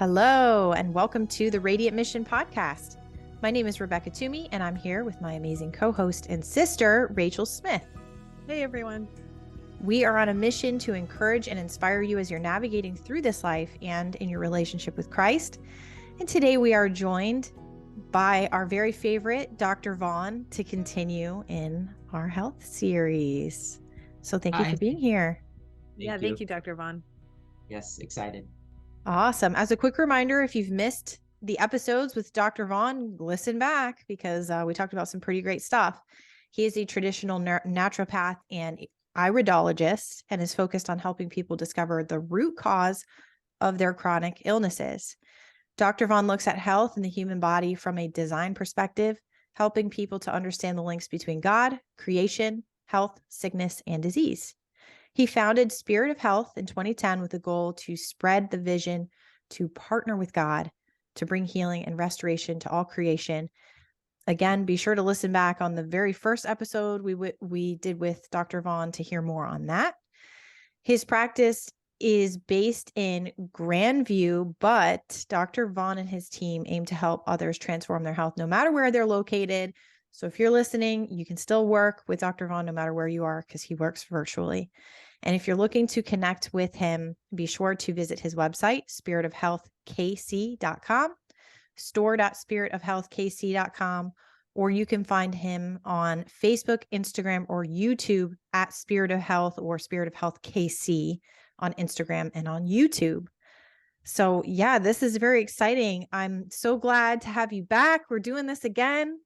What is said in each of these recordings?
Hello, and welcome to the Radiant Mission podcast. My name is Rebecca Twomey, and I'm here with my amazing co-host and sister, Rachel Smith. Hey, everyone. We are on a mission to encourage and inspire you as you're navigating through this life and in your relationship with Christ. And today we are joined by our very favorite, Dr. Vaughn, to continue in our health series. So thank you for being here. Thank you, Dr. Vaughn. Yes, excited. Awesome. As a quick reminder, if you've missed the episodes with Dr. Vaughn, listen back because we talked about some pretty great stuff. He is a traditional naturopath and iridologist and is focused on helping people discover the root cause of their chronic illnesses. Dr. Vaughn looks at health and the human body from a design perspective, helping people to understand the links between God, creation, health, sickness, and disease. He founded Spirit of Health in 2010 with a goal to spread the vision to partner with God to bring healing and restoration to all creation. Again, be sure to listen back on the very first episode we did with Dr. Vaughn to hear more on that. His practice is based in Grandview, but Dr. Vaughn and his team aim to help others transform their health no matter where they're located. So if you're listening, you can still work with Dr. Vaughn no matter where you are because he works virtually. And if you're looking to connect with him, be sure to visit his website, spiritofhealthkc.com, store.spiritofhealthkc.com, or you can find him on Facebook, Instagram, or YouTube at Spirit of Health or Spirit of Health KC on Instagram and on YouTube. So yeah, this is very exciting. I'm so glad to have you back. We're doing this again.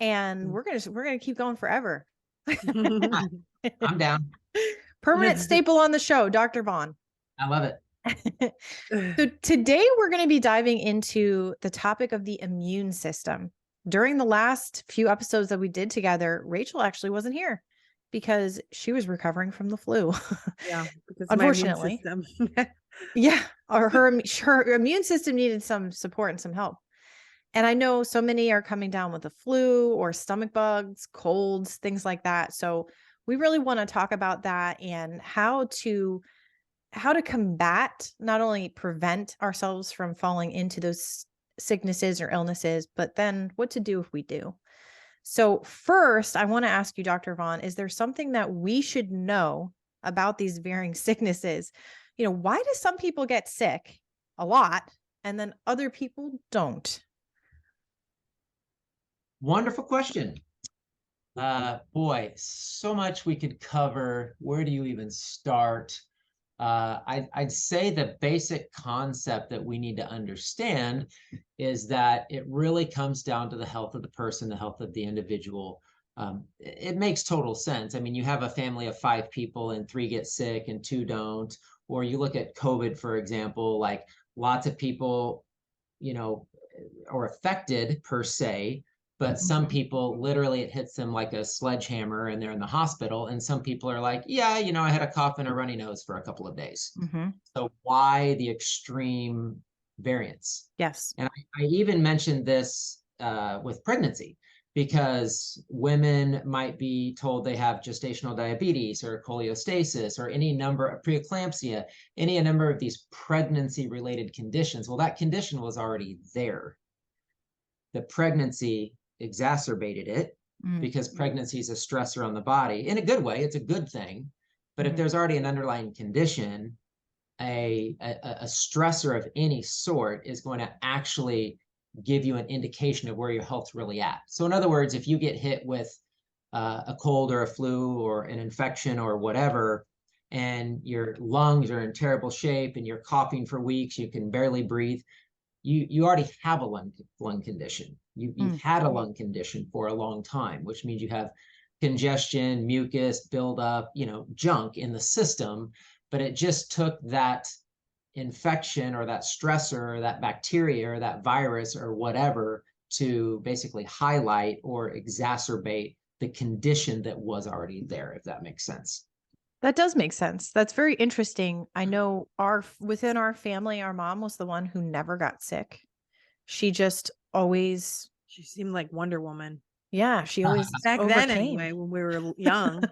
And we're gonna keep going forever. I'm down. Permanent staple on the show, Dr. Vaughn. I love it. So today we're going to be diving into the topic of the immune system. During the last few episodes that we did together, Rachel actually wasn't here because she was recovering from the flu. Yeah, because unfortunately. my immune system. Yeah, or her immune system needed some support and some help. And I know so many are coming down with the flu or stomach bugs, colds, things like that. So we really want to talk about that and how to combat, not only prevent ourselves from falling into those sicknesses or illnesses, but then what to do if we do. So first, I want to ask you, Dr. Vaughn, is there something that we should know about these varying sicknesses? You know, why do some people get sick a lot and then other people don't? Wonderful question. Boy, so much we could cover. Where do you even start? I'd say the basic concept that we need to understand is that it really comes down to the health of the person, the health of the individual. It makes total sense. I mean, you have a family of 5 people and 3 get sick and 2 don't. Or you look at COVID, for example, like lots of people, are affected per se, but some people literally it hits them like a sledgehammer and they're in the hospital. And some people are like, yeah, I had a cough and a runny nose for a couple of days. Mm-hmm. So why the extreme variance? Yes. And I even mentioned this with pregnancy, because women might be told they have gestational diabetes or cholestasis or any number of preeclampsia, any number of these pregnancy related conditions. Well, that condition was already there. The pregnancy exacerbated it because pregnancy is a stressor on the body. In a good way, it's a good thing. But if there's already an underlying condition, a stressor of any sort is going to actually give you an indication of where your health's really at. So in other words, if you get hit with a cold or a flu or an infection or whatever, and your lungs are in terrible shape and you're coughing for weeks, you can barely breathe, you already have a lung condition. You've had a lung condition for a long time, which means you have congestion, mucus, buildup, junk in the system. But it just took that infection or that stressor or that bacteria or that virus or whatever to basically highlight or exacerbate the condition that was already there, if that makes sense. That does make sense. That's very interesting. I know within our family, our mom was the one who never got sick. She just always... She seemed like Wonder Woman. Yeah, she always back overcame. then anyway, when we were young.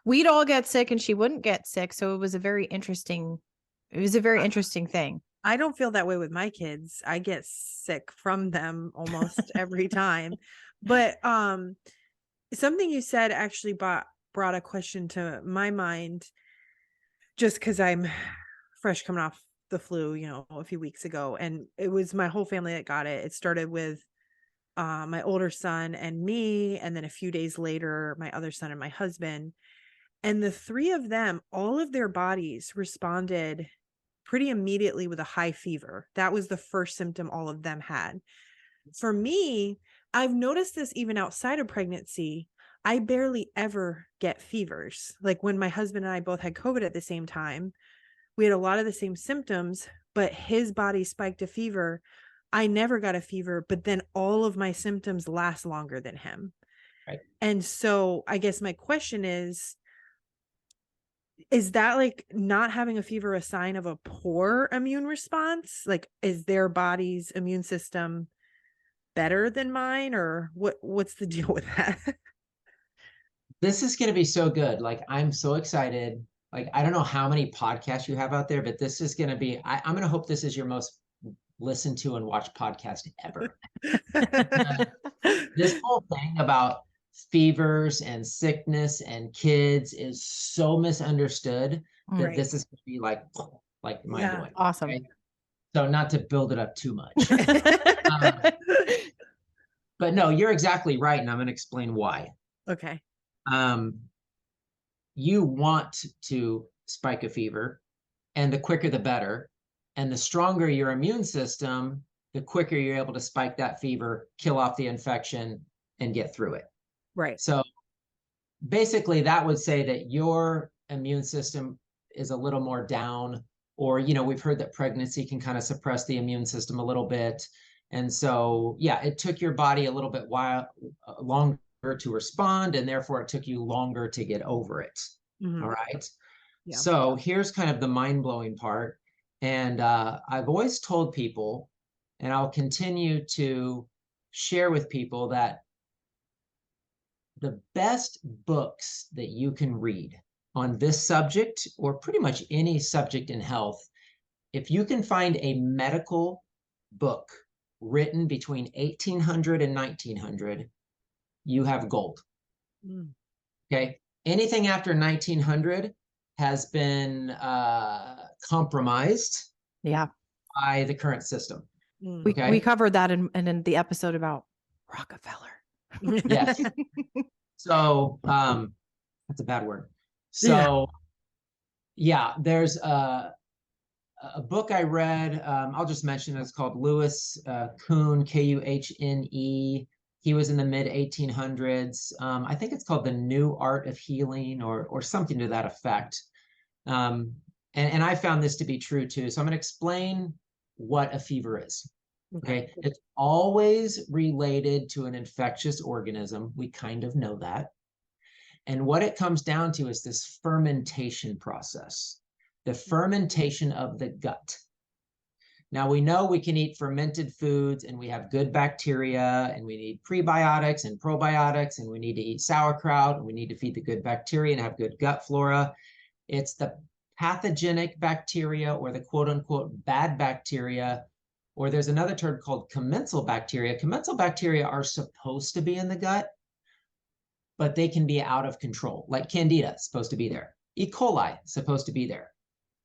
We'd all get sick and she wouldn't get sick. So it was a very interesting thing. I don't feel that way with my kids. I get sick from them almost every time. But something you said actually brought a question to my mind, just because I'm fresh coming off the flu, a few weeks ago. And it was my whole family that got it. It started with my older son and me, and then a few days later, my other son and my husband. And the three of them, all of their bodies responded pretty immediately with a high fever. That was the first symptom all of them had. For me, I've noticed this even outside of pregnancy. I barely ever get fevers. Like when my husband and I both had COVID at the same time, we had a lot of the same symptoms, but his body spiked a fever. I never got a fever, but then all of my symptoms last longer than him. Right. And so I guess my question is that like not having a fever a sign of a poor immune response? Like, is their body's immune system better than mine, or what's the deal with that? This is going to be so good. Like, I'm so excited. Like, I don't know how many podcasts you have out there, but this is going to be, I'm going to hope this is your most listened to and watched podcast ever. This whole thing about fevers and sickness and kids is so misunderstood that Right. this is going to be like mind blowing. Awesome. Okay? So not to build it up too much. But no, you're exactly right. And I'm going to explain why. Okay. You want to spike a fever, and the quicker the better. And the stronger your immune system, the quicker you're able to spike that fever, kill off the infection, and get through it. Right. So basically, that would say that your immune system is a little more down, or, we've heard that pregnancy can kind of suppress the immune system a little bit. And so, yeah, it took your body a little bit longer to respond, and therefore it took you longer to get over it. Mhm. All right. Yeah. So here's kind of the mind-blowing part. And I've always told people, and I'll continue to share with people, that the best books that you can read on this subject, or pretty much any subject in health, if you can find a medical book written between 1800 and 1900, you have gold. Okay. Anything after 1900 has been compromised by the current system. We covered that in the episode about Rockefeller. Yes. So that's a bad word. So yeah, there's a book I read. I'll just mention it's called Louis Kuhn, Kuhne. He was in the mid 1800s. I think it's called The New Art of Healing, or something to that effect. And I found this to be true too. So I'm going to explain what a fever is. Okay. It's always related to an infectious organism. We kind of know that. And what it comes down to is this fermentation process, the fermentation of the gut. Now, we know we can eat fermented foods, and we have good bacteria, and we need prebiotics and probiotics, and we need to eat sauerkraut, and we need to feed the good bacteria and have good gut flora. It's the pathogenic bacteria, or the quote unquote bad bacteria, or there's another term called commensal bacteria. Commensal bacteria are supposed to be in the gut, but they can be out of control. Like Candida is supposed to be there. E. coli is supposed to be there.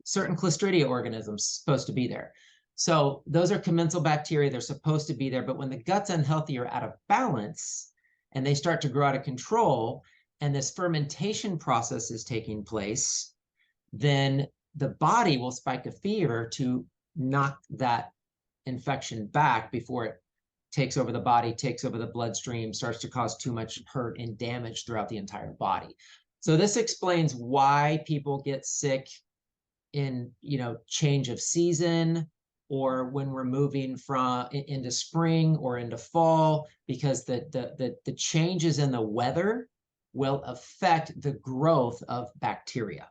Certain Clostridia organisms supposed to be there. So those are commensal bacteria. They're supposed to be there. But when the gut's unhealthy or out of balance, and they start to grow out of control, and this fermentation process is taking place, then the body will spike a fever to knock that infection back before it takes over the body, takes over the bloodstream, starts to cause too much hurt and damage throughout the entire body. So this explains why people get sick in, change of season, or when we're moving from into spring or into fall, because the changes in the weather will affect the growth of bacteria.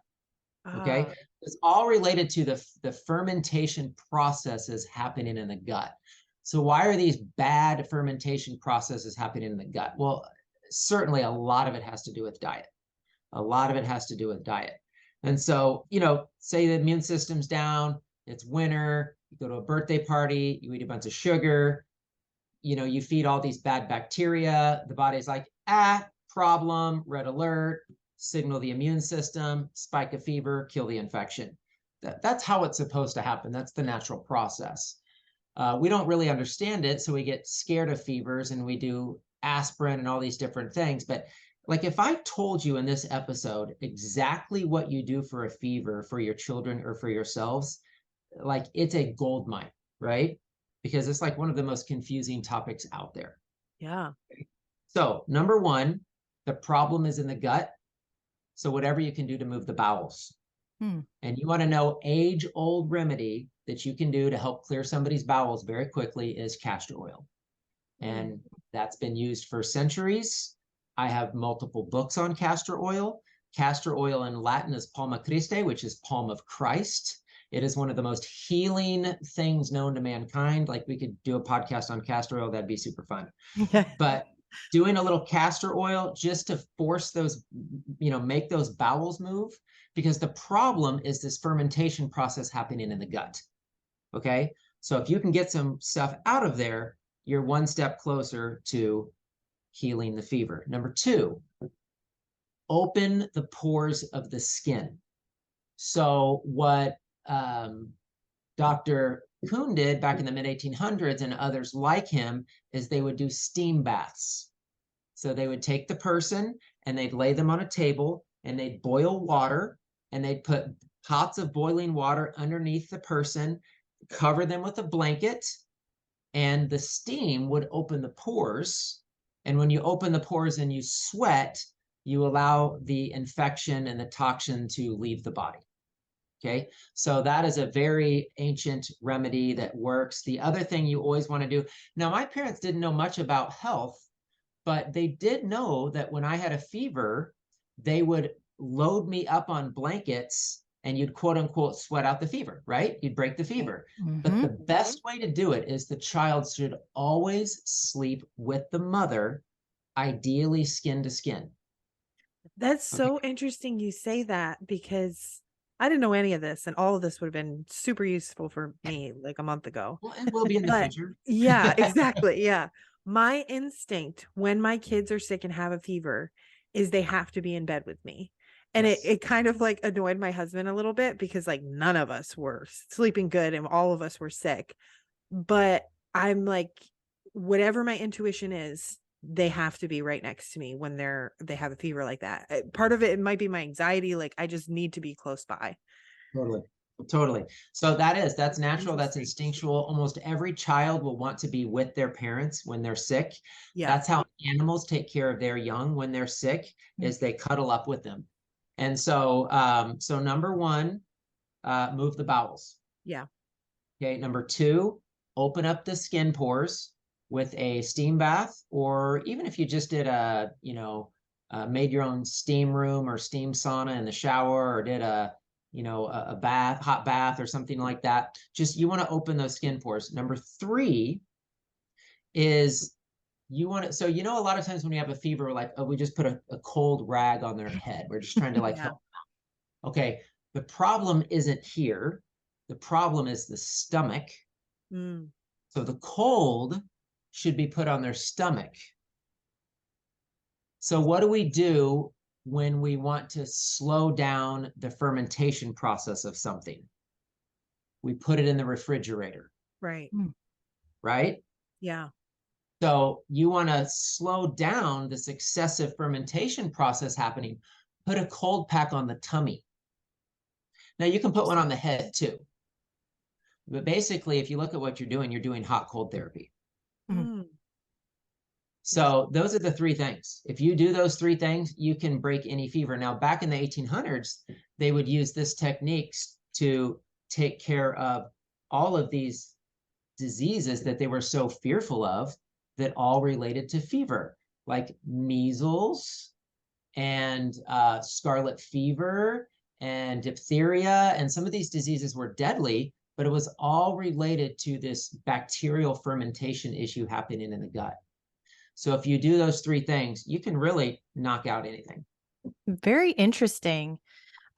Okay. It's all related to the fermentation processes happening in the gut. So why are these bad fermentation processes happening in the gut? Well, certainly a lot of it has to do with diet. A lot of it has to do with diet. And so, say the immune system's down, it's winter, You go to a birthday party, you eat a bunch of sugar, you feed all these bad bacteria. The body's like, problem, red alert, signal the immune system, spike a fever, kill the infection. That's how it's supposed to happen. That's the natural process. We don't really understand it, so we get scared of fevers and we do aspirin and all these different things. But like if I told you in this episode exactly what you do for a fever for your children or for yourselves, like it's a gold mine, right? Because it's like one of the most confusing topics out there. Yeah. So number one, the problem is in the gut. So whatever you can do to move the bowels. And you want to know age-old remedy that you can do to help clear somebody's bowels very quickly is castor oil. And that's been used for centuries. I have multiple books on castor oil. Castor oil in Latin is palma Christi, which is palm of Christ. It is one of the most healing things known to mankind. Like we could do a podcast on castor oil. That'd be super fun. But doing a little castor oil just to force those, make those bowels move, because the problem is this fermentation process happening in the gut. Okay. So if you can get some stuff out of there, you're one step closer to healing the fever. Number two, open the pores of the skin. So what Dr. Kuhn did back in the mid-1800s and others like him is they would do steam baths. So they would take the person and they'd lay them on a table and they'd boil water and they'd put pots of boiling water underneath the person, cover them with a blanket, and the steam would open the pores. And when you open the pores and you sweat, you allow the infection and the toxin to leave the body. Okay, so that is a very ancient remedy that works. The other thing you always want to do. Now, my parents didn't know much about health, but they did know that when I had a fever, they would load me up on blankets and you'd quote unquote sweat out the fever, right? You'd break the fever. But the best way to do it is the child should always sleep with the mother, ideally skin to skin. That's so interesting you say that, because I didn't know any of this, and all of this would have been super useful for me like a month ago. Well, and will be in the future. Yeah, exactly. Yeah. My instinct when my kids are sick and have a fever is they have to be in bed with me. And it kind of like annoyed my husband a little bit, because like none of us were sleeping good and all of us were sick. But I'm like, whatever my intuition is, they have to be right next to me when they have a fever like that. Part of it might be my anxiety. Like I just need to be close by. Totally. So that's natural. That's instinctual. Almost every child will want to be with their parents when they're sick. Yeah. That's how animals take care of their young when they're sick, is they cuddle up with them. And so, so number one, move the bowels. Yeah. Okay. Number two, open up the skin pores with a steam bath, or even if you just did made your own steam room or steam sauna in the shower, or did a hot bath or something like that. Just, you want to open those skin pores. Number three is you want to, so, a lot of times when you have a fever, we're like, oh, we just put a cold rag on their head. We're just trying to help them out. Okay. The problem isn't here. The problem is the stomach. So the cold should be put on their stomach. So what do we do when we want to slow down the fermentation process of something? We put it in the refrigerator. Right. Right? Yeah. So you want to slow down this excessive fermentation process happening, put a cold pack on the tummy. Now you can put one on the head too. But basically, if you look at what you're doing hot cold therapy. So those are the three things. If you do those three things, you can break any fever. Now, back in the 1800s, they would use this techniques to take care of all of these diseases that they were so fearful of, that all related to fever, like measles and scarlet fever and diphtheria. And some of these diseases were deadly, but it was all related to this bacterial fermentation issue happening in the gut. So if you do those three things, you can really knock out anything. Very interesting.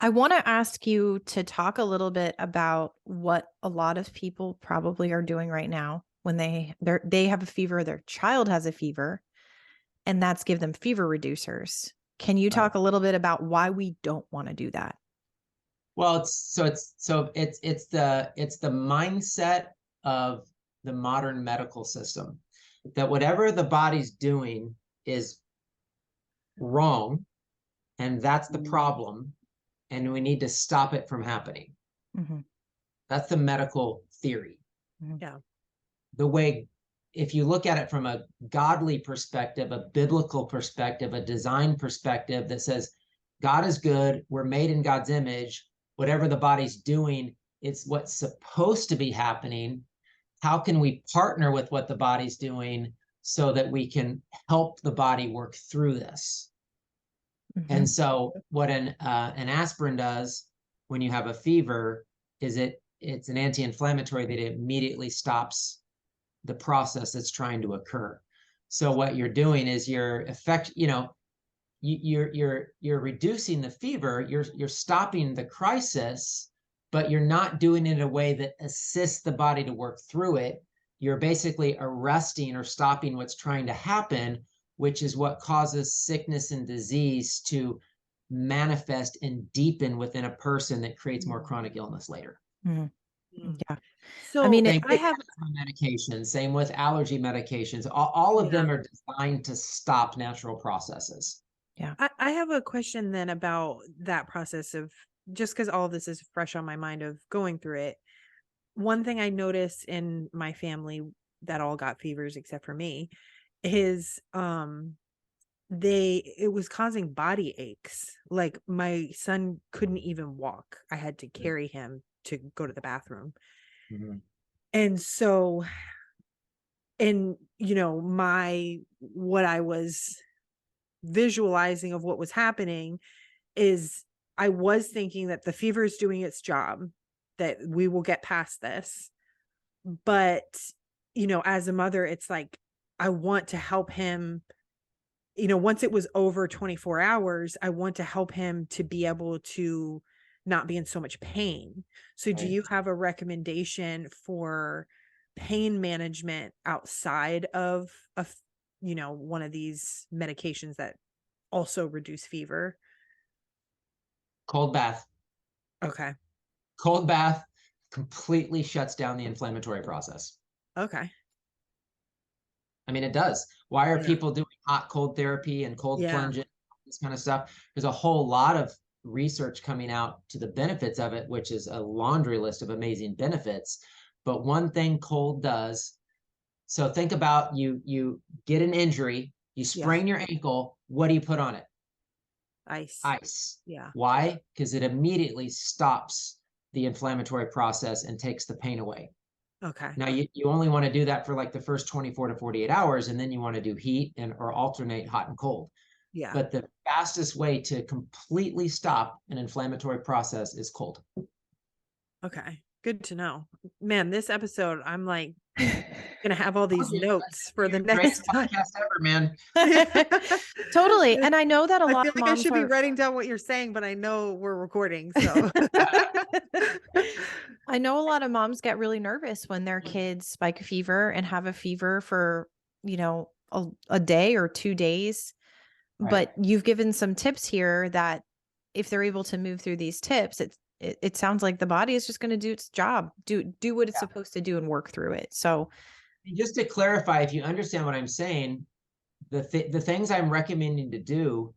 I want to ask you to talk a little bit about what a lot of people probably are doing right now when they have a fever, their child has a fever, and that's give them fever reducers. Can you talk a little bit about why we don't want to do that? Well, it's the mindset of the modern medical system that whatever the body's doing is wrong, and that's the problem, and we need to stop it from happening. Mm-hmm. That's the medical theory. Yeah. The way, if you look at it from a godly perspective, a biblical perspective, a design perspective that says God is good, we're made in God's image, whatever the body's doing, it's what's supposed to be happening. How can we partner with what the body's doing so that we can help the body work through this? Mm-hmm. And so what an aspirin does when you have a fever is it's an anti-inflammatory that immediately stops the process that's trying to occur. So what you're doing is you're reducing the fever, you're stopping the crisis, but you're not doing it in a way that assists the body to work through it. You're basically arresting or stopping what's trying to happen, which is what causes sickness and disease to manifest and deepen within a person that creates more chronic illness later. Mm-hmm. Yeah. So I mean, same with asthma medications, same with allergy medications. All of them are designed to stop natural processes. Yeah. I have a question then about that process of, just because all of this is fresh on my mind of going through it. One thing I noticed in my family that all got fevers except for me is it was causing body aches. Like my son couldn't even walk. I had to carry him to go to the bathroom. Mm-hmm. And so, and what I was visualizing of what was happening is I was thinking that the fever is doing its job, that we will get past this. But, as a mother, it's like, I want to help him, once it was over 24 hours, I want to help him to be able to not be in so much pain. So do you have a recommendation for pain management outside of one of these medications that also reduce fever? Cold bath. Okay. Cold bath completely shuts down the inflammatory process. Okay. I mean, it does. Why are people doing hot cold therapy and cold plunges, this kind of stuff? There's a whole lot of research coming out to the benefits of it, which is a laundry list of amazing benefits. But one thing cold does, so think about you get an injury, you sprain your ankle, what do you put on it? Ice. Yeah. Why? Because it immediately stops the inflammatory process and takes the pain away. Okay. Now you only want to do that for like the first 24 to 48 hours, and then you want to do heat or alternate hot and cold. Yeah. But the fastest way to completely stop an inflammatory process is cold. Okay. Good to know. Man, this episode, I'm like gonna have all these notes for the next podcast ever, man. Totally. And I know that a lot I of feel like I moms should be writing down what you're saying, but I know we're recording, so I know a lot of moms get really nervous when their kids spike a fever and have a fever for, a day or 2 days. Right. But you've given some tips here that if they're able to move through these tips, it sounds like the body is just going to do its job, do what it's supposed to do and work through it. So just to clarify, if you understand what I'm saying, the things I'm recommending to do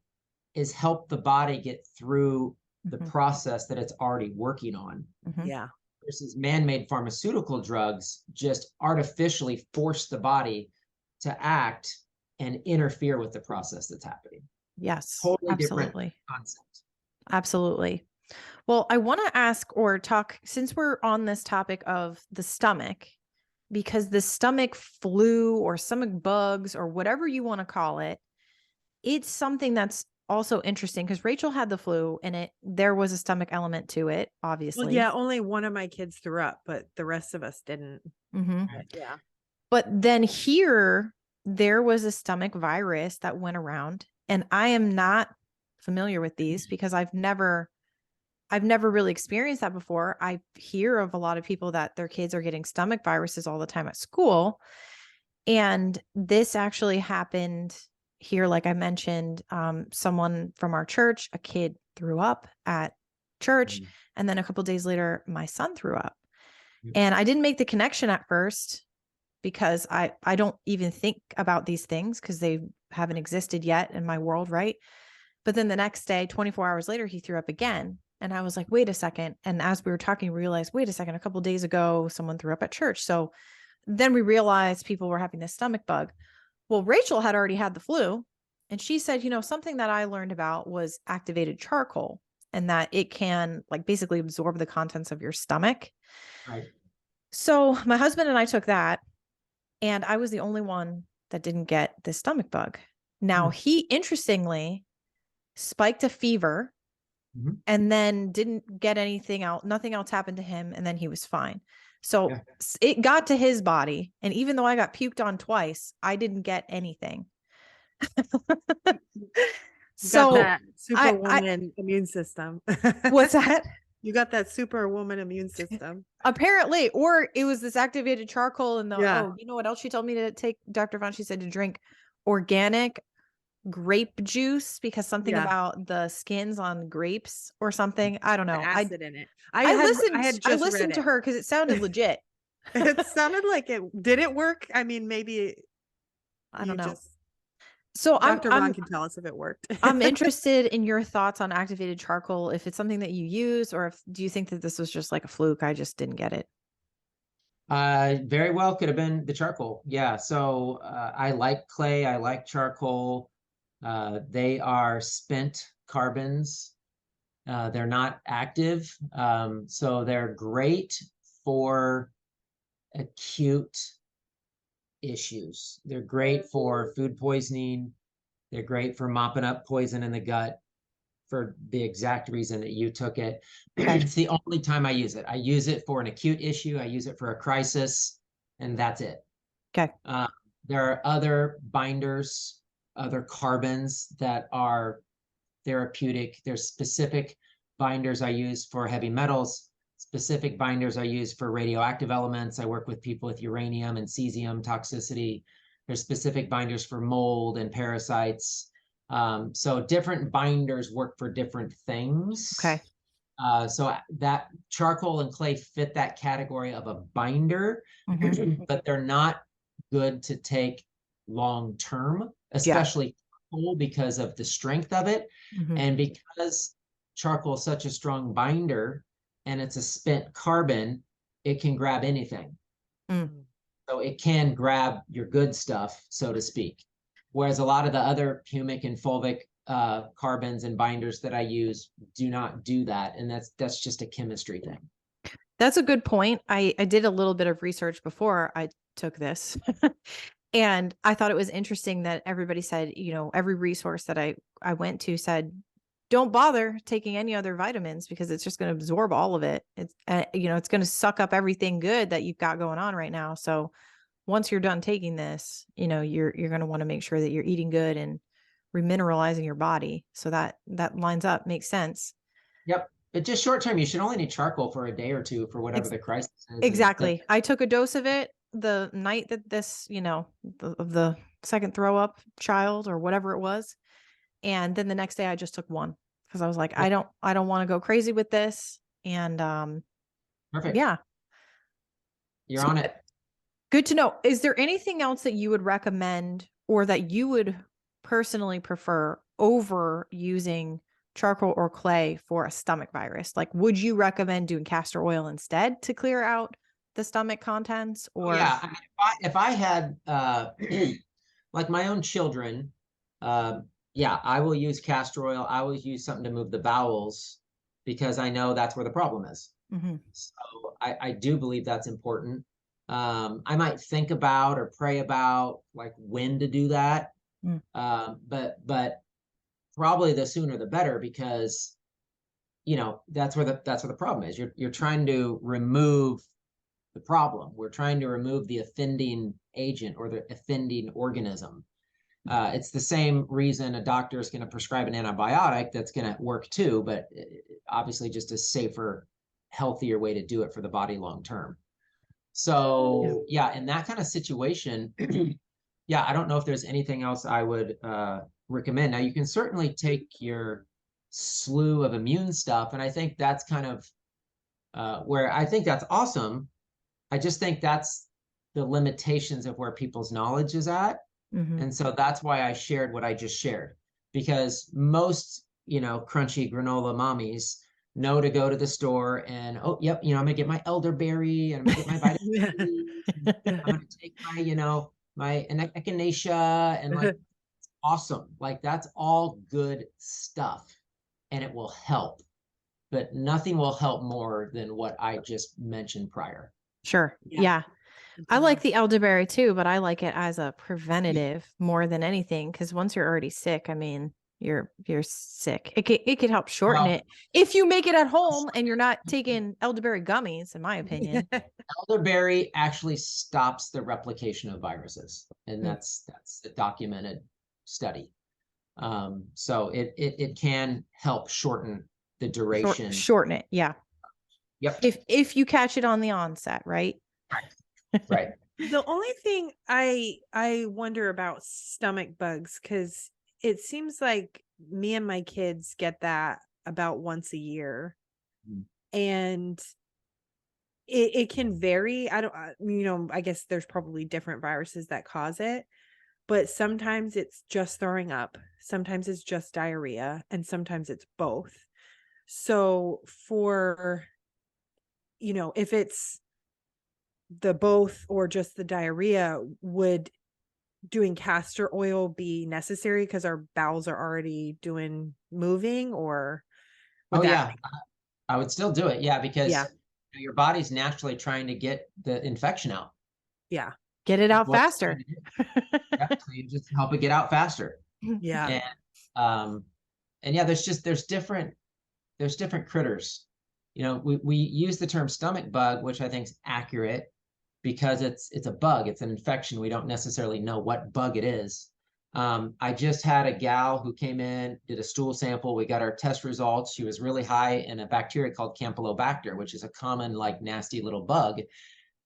is help the body get through the process that it's already working on. Mm-hmm. Yeah. Versus man-made pharmaceutical drugs just artificially force the body to act and interfere with the process that's happening. Yes, Totally absolutely. different concept. Absolutely. Well, I want to ask or talk, since we're on this topic of the stomach, because the stomach flu or stomach bugs or whatever you want to call it, it's something that's also interesting because Rachel had the flu and there was a stomach element to it, obviously. Well, yeah, only one of my kids threw up, but the rest of us didn't. Mm-hmm. Yeah. But then here, there was a stomach virus that went around, and I am not familiar with these because I've never I've never really experienced that before. I hear of a lot of people that their kids are getting stomach viruses all the time at school. And this actually happened here. Like I mentioned, someone from our church, a kid threw up at church. Mm. And then a couple of days later, my son threw up. Yep. And I didn't make the connection at first because I don't even think about these things because they haven't existed yet in my world, right? But then the next day, 24 hours later, he threw up again. And I was like, wait a second. And as we were talking, we realized, wait a second, a couple of days ago, someone threw up at church. So then we realized people were having this stomach bug. Well, Rachel had already had the flu. And she said, something that I learned about was activated charcoal and that it can like basically absorb the contents of your stomach. Right. So my husband and I took that, and I was the only one that didn't get the stomach bug. Now, he interestingly spiked a fever and then didn't get anything else. Nothing else happened to him. And then he was fine. So it got to his body. And even though I got puked on twice, I didn't get anything. So that superwoman immune system. What's that? You got that superwoman immune system. Apparently, or it was this activated charcoal and oh, you know what else she told me to take, Dr. Vaughn? She said to drink organic grape juice because something about the skins on grapes or something. I don't know. The acid in it. I listened to her because it sounded legit. It sounded like it. Did it work? I mean, maybe I don't know. So Dr. Vaughn can tell us if it worked. I'm interested in your thoughts on activated charcoal. If it's something that you use, or do you think that this was just like a fluke? I just didn't get it. Very well could have been the charcoal. Yeah. So I like clay. I like charcoal. They are spent carbons. They're not active. So they're great for acute issues. They're great for food poisoning. They're great for mopping up poison in the gut for the exact reason that you took it. It's the only time I use it. I use it for an acute issue. I use it for a crisis, and that's it. Okay. There are other binders, other carbons that are therapeutic. There's specific binders I use for heavy metals, specific binders I use for radioactive elements. I work with people with uranium and cesium toxicity. There's specific binders for mold and parasites. So different binders work for different things. Okay. So that charcoal and clay fit that category of a binder, but they're not good to take long term, especially charcoal because of the strength of it. And because charcoal is such a strong binder and it's a spent carbon, it can grab anything. So it can grab your good stuff, so to speak. Whereas a lot of the other humic and fulvic carbons and binders that I use do not do that. And that's just a chemistry thing. That's a good point. I did a little bit of research before I took this. And I thought it was interesting that everybody said, every resource that I went to said, don't bother taking any other vitamins because it's just going to absorb all of it. It's, it's going to suck up everything good that you've got going on right now. So once you're done taking this, you're going to want to make sure that you're eating good and remineralizing your body. So that lines up, makes sense. Yep. But just short term, you should only need charcoal for a day or two for whatever the crisis is. Exactly. I took a dose of it the night that this, the second throw up child or whatever it was. And then the next day I just took one because I was like, I don't want to go crazy with this. And perfect. Yeah. You're on it. Good to know. Is there anything else that you would recommend or that you would personally prefer over using charcoal or clay for a stomach virus? Like, would you recommend doing castor oil instead to clear out the stomach contents? Or yeah, I mean, if I had like my own children, I will use castor oil. I will use something to move the bowels because I know that's where the problem is. So I do believe that's important. I might think about or pray about like when to do that. But probably the sooner the better because that's where the problem is. You're trying to remove the problem. We're trying to remove the offending agent or the offending organism. It's the same reason a doctor is going to prescribe an antibiotic that's going to work too, but obviously just a safer, healthier way to do it for the body long term. So yeah, in that kind of situation, yeah, I don't know if there's anything else I would recommend. Now, you can certainly take your slew of immune stuff, and I think that's kind of where I think that's awesome. I just think that's the limitations of where people's knowledge is at. And so that's why I shared what I just shared, because most, crunchy granola mommies know to go to the store and, oh, yep, I'm gonna get my elderberry and I'm gonna get my vitamin C, I'm gonna take my, my echinacea, and like, awesome. Like, that's all good stuff and it will help, but nothing will help more than what I just mentioned prior. Sure. Yeah. I like the elderberry too, but I like it as a preventative more than anything. Cause once you're already sick, I mean, you're sick. It could help shorten it if you make it at home and you're not taking elderberry gummies, in my opinion. Elderberry actually stops the replication of viruses, and that's a documented study. So it can help shorten the duration. Shorten it. Yeah. Yep. If you catch it on the onset, right? Right. The only thing I wonder about stomach bugs, because it seems like me and my kids get that about once a year, and it can vary. I don't, I guess there's probably different viruses that cause it, but sometimes it's just throwing up, sometimes it's just diarrhea, and sometimes it's both. So for, if it's the both or just the diarrhea, would doing castor oil be necessary because our bowels are already moving, or I would still do it. Yeah, because your body's naturally trying to get the infection out. Yeah. Get it out faster. So you just help it get out faster. Yeah. And yeah, there's different critters. We use the term stomach bug, which I think is accurate, because it's a bug, it's an infection. We don't necessarily know what bug it is. I just had a gal who came in, did a stool sample. We got our test results. She was really high in a bacteria called Campylobacter, which is a common, like, nasty little bug.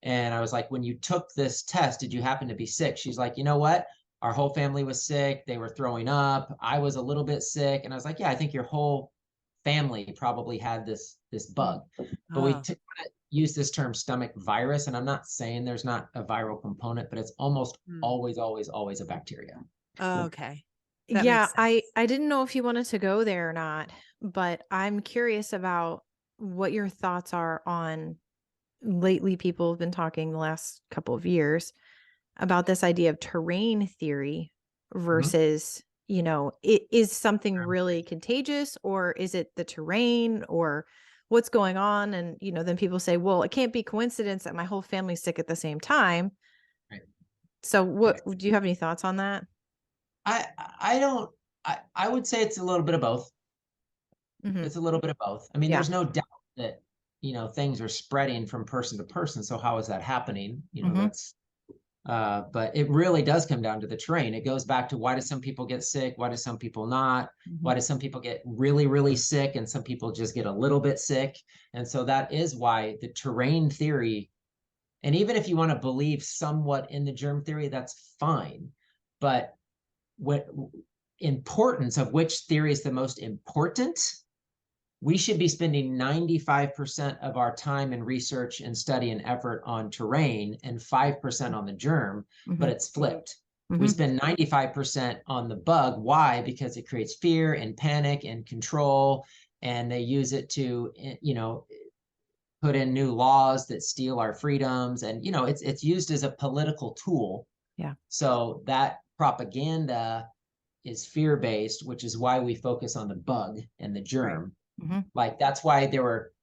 And I was like, when you took this test, did you happen to be sick? She's like, you know what? Our whole family was sick. They were throwing up. I was a little bit sick. And I was like, yeah, I think your whole family probably had this bug. But we use this term stomach virus, and I'm not saying there's not a viral component, but it's almost always a bacteria. Okay. Yeah, I didn't know if you wanted to go there or not, but I'm curious about what your thoughts are on, lately people have been talking the last couple of years about this idea of terrain theory versus, is something really contagious, or is it the terrain, or what's going on? And, then people say, well, it can't be coincidence that my whole family's sick at the same time. Right. So do you have any thoughts on that? I would say it's a little bit of both. It's a little bit of both. I mean, there's no doubt that, things are spreading from person to person. So how is that happening? But it really does come down to the terrain. It goes back to, why do some people get sick? Why do some people not? Why do some people get really, really sick and some people just get a little bit sick? And so that is why the terrain theory, and even if you want to believe somewhat in the germ theory, that's fine. But what importance of which theory is the most important, we should be spending 95% of our time and research and study and effort on terrain and 5% on the germ, but it's flipped. We spend 95% on the bug. Why? Because it creates fear and panic and control, and they use it to, put in new laws that steal our freedoms. And, it's used as a political tool. Yeah. So that propaganda is fear-based, which is why we focus on the bug and the germ. Like, that's why there were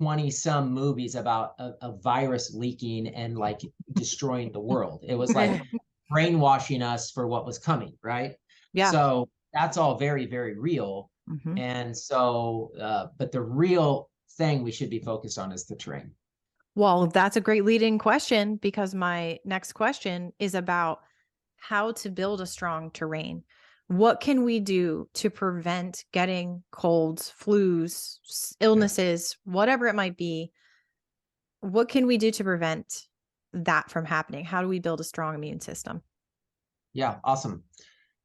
20 some movies about a virus leaking and, like, destroying the world. It was like brainwashing us for what was coming, right? Yeah. So that's all very, very real. And so, but the real thing we should be focused on is the terrain. Well, that's a great leading question, because my next question is about how to build a strong terrain. What can we do to prevent getting colds, flus, illnesses, whatever it might be? What can we do to prevent that from happening? How do we build a strong immune system? Yeah, awesome.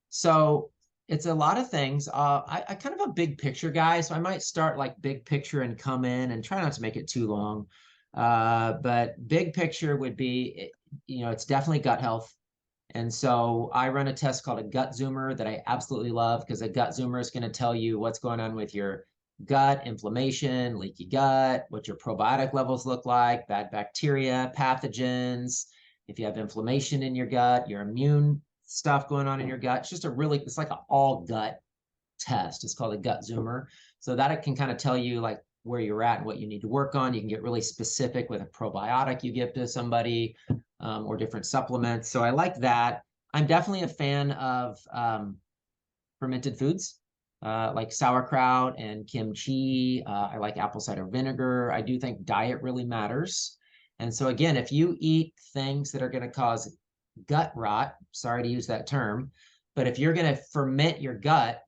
So it's a lot of things. I kind of a big picture guy, so I might start like big picture and come in and try not to make it too long. But big picture would be, it's definitely gut health. And so I run a test called a gut zoomer that I absolutely love, because a gut zoomer is going to tell you what's going on with your gut, inflammation, leaky gut, what your probiotic levels look like, bad bacteria, pathogens. If you have inflammation in your gut, your immune stuff going on in your gut. It's like an all gut test. It's called a gut zoomer. So that it can kind of tell you like where you're at and what you need to work on. You can get really specific with a probiotic you give to somebody, or different supplements. So I like that. I'm definitely a fan of fermented foods, like sauerkraut and kimchi. I like apple cider vinegar. I do think diet really matters. And so again, if you eat things that are going to cause gut rot, sorry to use that term, but if you're going to ferment your gut,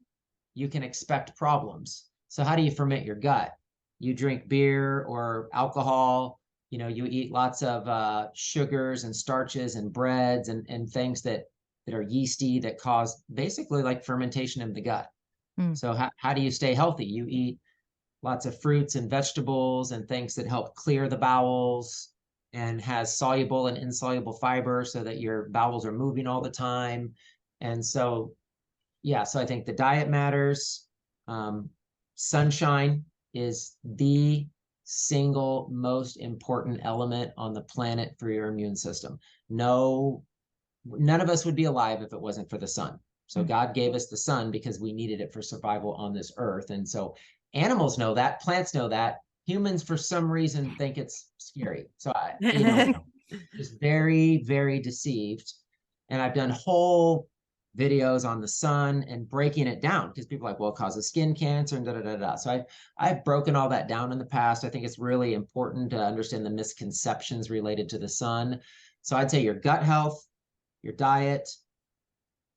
you can expect problems. So how do you ferment your gut? You drink beer or alcohol, you eat lots of sugars and starches and breads and things that are yeasty, that cause basically like fermentation in the gut. So how do you stay healthy? You eat lots of fruits and vegetables and things that help clear the bowels, and has soluble and insoluble fiber so that your bowels are moving all the time. And so, yeah, so I think the diet matters. Sunshine is the single most important element on the planet for your immune system. No, none of us would be alive if it wasn't for the sun. So God gave us the sun because we needed it for survival on this earth. And so animals know that, plants know that. Humans, for some reason, think it's scary. So just very, very deceived. And I've done whole videos on the sun and breaking it down, because people are like, well, it causes skin cancer and da da da da. So I've broken all that down in the past. I think it's really important to understand the misconceptions related to the sun. So I'd say your gut health, your diet,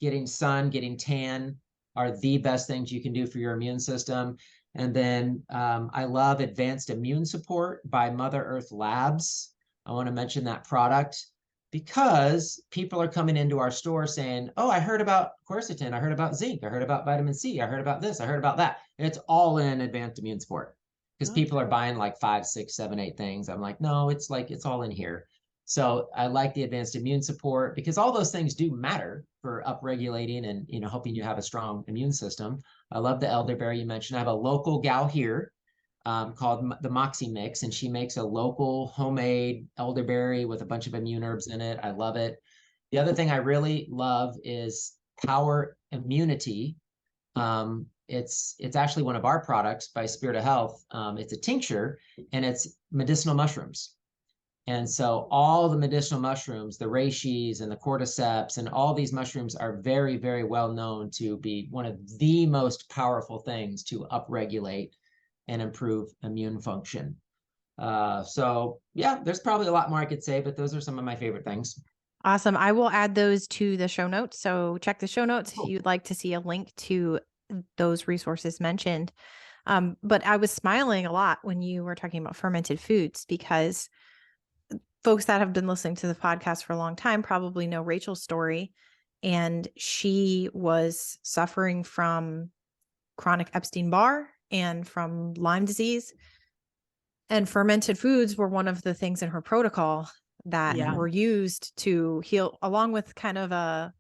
getting sun, getting tan are the best things you can do for your immune system. And then I love Advanced Immune Support by Mother Earth Labs. I want to mention that product because people are coming into our store saying, oh, I heard about quercetin, I heard about zinc, I heard about vitamin C, I heard about this, I heard about that. And it's all in Advanced Immune Support, because people are buying like 5, 6, 7, 8 things. I'm like, no, it's all in here. So I like the Advanced Immune Support, because all those things do matter for upregulating and helping you have a strong immune system. I love the elderberry you mentioned. I have a local gal here called the Moxie Mix, and she makes a local homemade elderberry with a bunch of immune herbs in it. I love it. The other thing I really love is Power Immunity. It's actually one of our products by Spirit of Health. It's a tincture, and it's medicinal mushrooms. And so all the medicinal mushrooms, the reishis and the cordyceps and all these mushrooms are very, very well known to be one of the most powerful things to upregulate and improve immune function. So yeah, there's probably a lot more I could say, but those are some of my favorite things. Awesome. I will add those to the show notes. So check the show notes if you'd like to see a link to those resources mentioned. But I was smiling a lot when you were talking about fermented foods, because folks that have been listening to the podcast for a long time probably know Rachel's story. And she was suffering from chronic Epstein-Barr and from Lyme disease. And fermented foods were one of the things in her protocol that were used to heal, along with kind of a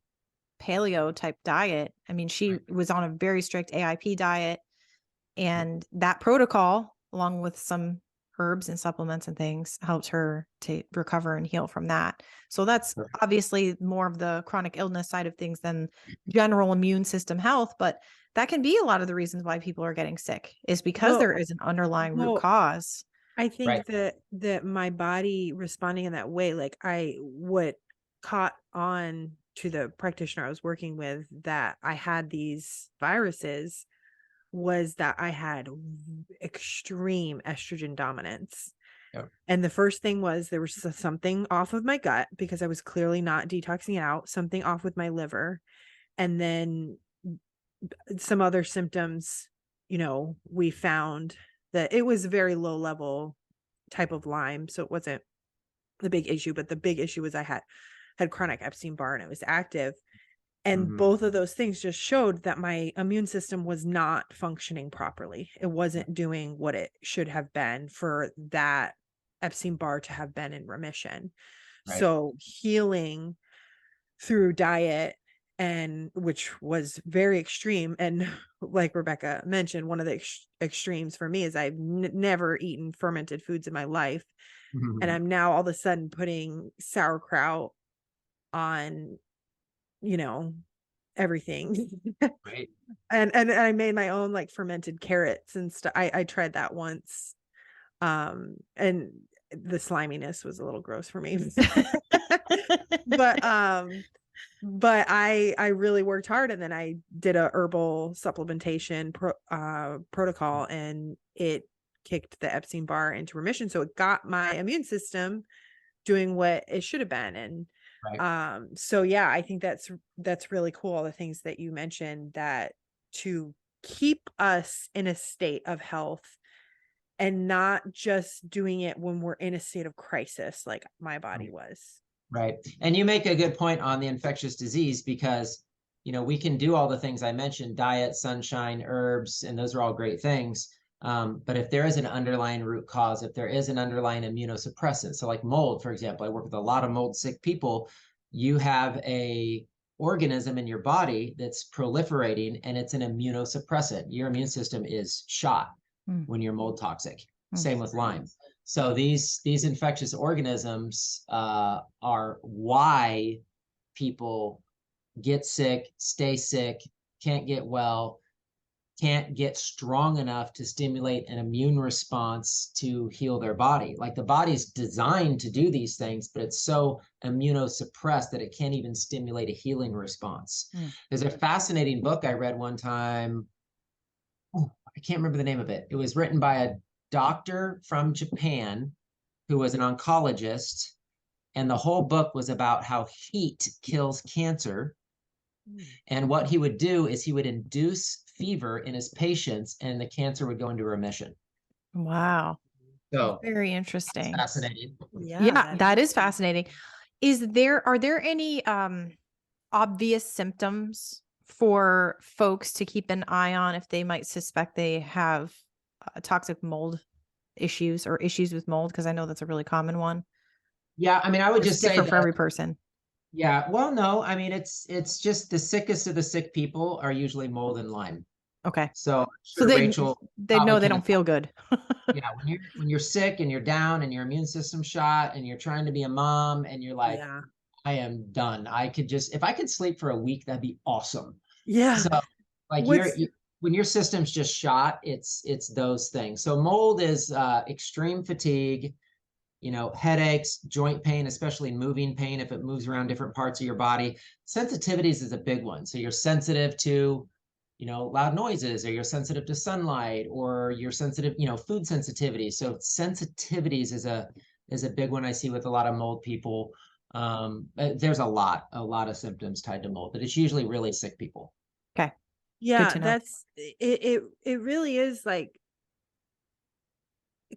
paleo type diet. I mean, she was on a very strict AIP diet, and that protocol, along with some herbs and supplements and things, helped her to recover and heal from that. So that's obviously more of the chronic illness side of things than general immune system health, but that can be a lot of the reasons why people are getting sick, is because there is an underlying root cause. I think that my body responding in that way, like what caught on to the practitioner I was working with that I had these viruses, was that I had extreme estrogen dominance. Yep. And the first thing was there was something off with my gut because I was clearly not detoxing out, something off with my liver. And then some other symptoms, we found that it was a very low level type of Lyme. So it wasn't the big issue, but the big issue was I had chronic Epstein-Barr and it was active. And both of those things just showed that my immune system was not functioning properly. It wasn't doing what it should have been for that Epstein-Barr to have been in remission. Right. So healing through diet, and which was very extreme. And like Rebecca mentioned, one of the extremes for me is I've never eaten fermented foods in my life. And I'm now all of a sudden putting sauerkraut on, everything. Right. And I made my own like fermented carrots and stuff. I tried that once. And the sliminess was a little gross for me. but I really worked hard, and then I did a herbal supplementation protocol, and it kicked the Epstein-Barr into remission. So it got my immune system doing what it should have been. And Right. so yeah, I think that's really cool, all the things that you mentioned, that to keep us in a state of health and not just doing it when we're in a state of crisis like my body was. Right. And you make a good point on the infectious disease because, we can do all the things I mentioned, diet, sunshine, herbs, and those are all great things. But if there is an underlying root cause, if there is an underlying immunosuppressant, so like mold, for example, I work with a lot of mold sick people, you have a organism in your body that's proliferating and it's an immunosuppressant. Your immune system is shot when you're mold toxic. Same with Lyme. So these infectious organisms are why people get sick, stay sick, can't get well, can't get strong enough to stimulate an immune response to heal their body. Like the body's designed to do these things, but it's so immunosuppressed that it can't even stimulate a healing response. There's a fascinating book I read one time. I can't remember the name of it. It was written by a doctor from Japan who was an oncologist. And the whole book was about how heat kills cancer. And what he would do is he would induce fever in his patients and the cancer would go into remission. Wow. So very interesting. fascinating. Yeah, that is fascinating. Are there any obvious symptoms for folks to keep an eye on if they might suspect they have toxic mold issues or issues with mold? Because I know that's a really common one. Yeah, I mean, I would It's just say different for that, every person. yeah, well, no, I mean, it's just the sickest of the sick people are usually mold and Lyme. Okay. So I'm So sure Rachel they know probably they can don't feel good. yeah, when you're sick and you're down and your immune system shot and you're trying to be a mom and you're like, Yeah. I am done. If I could sleep for a week, that'd be awesome. Yeah. So like when your system's just shot, it's those things. So mold is extreme fatigue, headaches, joint pain, especially moving pain if it moves around different parts of your body. Sensitivities is a big one. So you're sensitive to loud noises, or you're sensitive to sunlight, or you're sensitive, food sensitivity. So sensitivities is a big one I see with a lot of mold people. There's a lot of symptoms tied to mold, but it's usually really sick people. Okay. Yeah, that's it. It really is like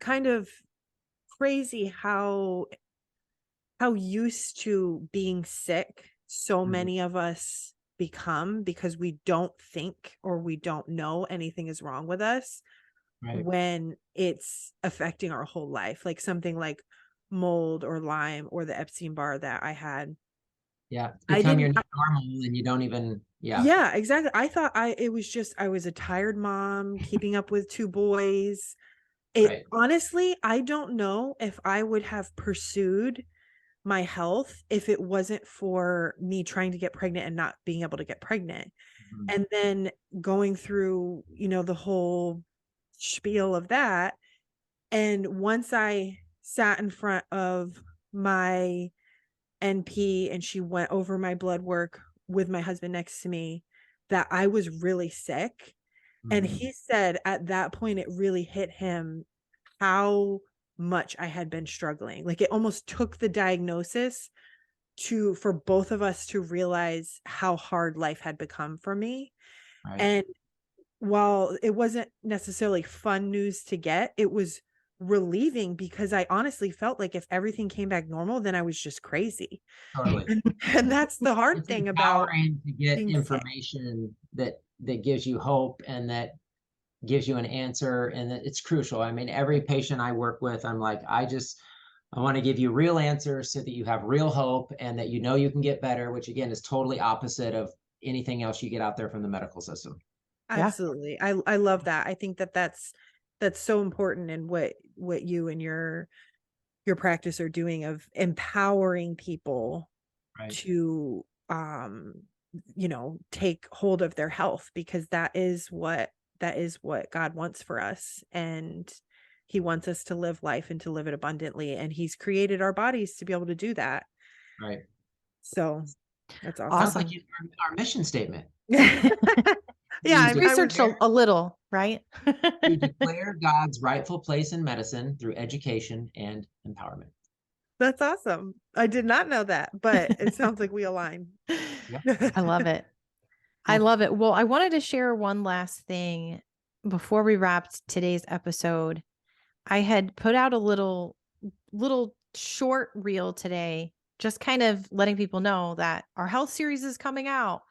kind of crazy how used to being sick so many of us become because we don't think or we don't know anything is wrong with us when it's affecting our whole life, like something like mold or Lyme or the Epstein-Barr that I had. Yeah, become your new normal and you don't even yeah, exactly. I thought I was a tired mom keeping up with two boys. Honestly, I don't know if I would have pursued my health if it wasn't for me trying to get pregnant and not being able to get pregnant. And then going through, the whole spiel of that. And once I sat in front of my NP and she went over my blood work with my husband next to me, that I was really sick. And he said at that point, it really hit him how much I had been struggling. Like it almost took the diagnosis for both of us to realize how hard life had become for me. Right. And while it wasn't necessarily fun news to get, it was relieving because I honestly felt like if everything came back normal, then I was just crazy. Totally. And that's the hard It's thing about empowering to get being sick. information that gives you hope and that gives you an answer, and that it's crucial. I mean, every patient I work with, I'm like, I want to give you real answers so that you have real hope and that you know you can get better, which again is totally opposite of anything else you get out there from the medical system. Absolutely. I love that. I think that that's so important in what you and your practice are doing, of empowering people Right. to take hold of their health, because that is what God wants for us. And he wants us to live life and to live it abundantly, and he's created our bodies to be able to do that. Right. So that's awesome. Sounds like our mission statement. Yeah, I researched a little, right? To declare God's rightful place in medicine through education and empowerment. That's awesome. I did not know that, but it sounds like we align. Yeah. I love it. I love it. Well, I wanted to share one last thing before we wrapped today's episode. I had put out a little short reel today, just kind of letting people know that our health series is coming out.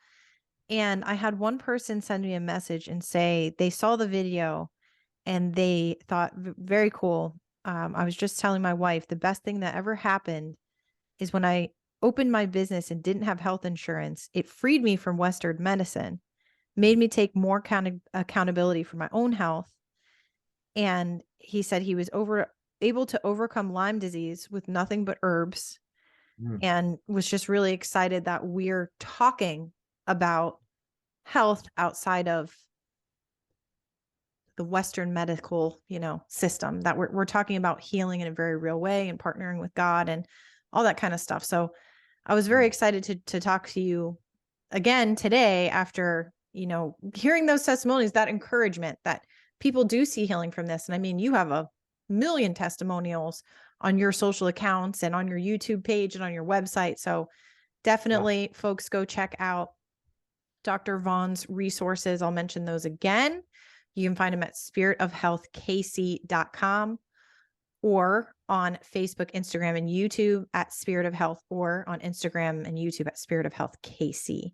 And I had one person send me a message and say they saw the video and they thought, very cool. I was just telling my wife the best thing that ever happened is when I opened my business and didn't have health insurance. It freed me from Western medicine, made me take more accountability for my own health. And he said he was able to overcome Lyme disease with nothing but herbs, and was just really excited that we're talking about health outside of the Western medical, system, that we're talking about healing in a very real way and partnering with God and all that kind of stuff. So I was very excited to talk to you again today after, hearing those testimonies, that encouragement that people do see healing from this. And I mean, you have a million testimonials on your social accounts and on your YouTube page and on your website. So definitely, folks, go check out Dr. Vaughn's resources. I'll mention those again. You can find them at spiritofhealthkc.com, or on Facebook, Instagram, and YouTube at Spirit of Health, or on Instagram and YouTube at Spirit of Health KC.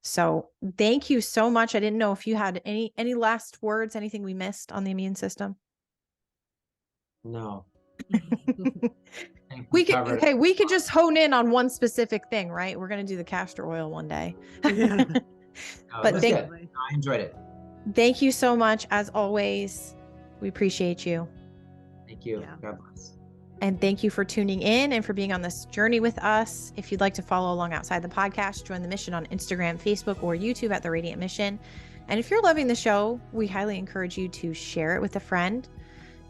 So thank you so much. I didn't know if you had any last words, anything we missed on the immune system. No. We could just hone in on one specific thing, right? We're going to do the castor oil one day. Yeah. But I enjoyed it. Thank you so much. As always, we appreciate you. Thank you. Yeah. God bless. And thank you for tuning in and for being on this journey with us. If you'd like to follow along outside the podcast, join the mission on Instagram, Facebook, or YouTube at The Radiant Mission. And if you're loving the show, we highly encourage you to share it with a friend.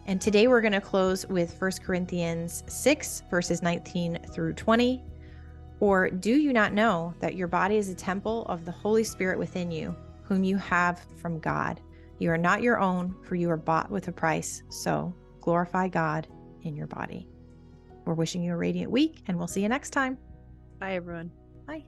And today we're going to close with 1 Corinthians 6, verses 19 through 20. Or, do you not know that your body is a temple of the Holy Spirit within you, whom you have from God? You are not your own, for you are bought with a price. So glorify God in your body. We're wishing you a radiant week, and we'll see you next time. Bye, everyone. Bye.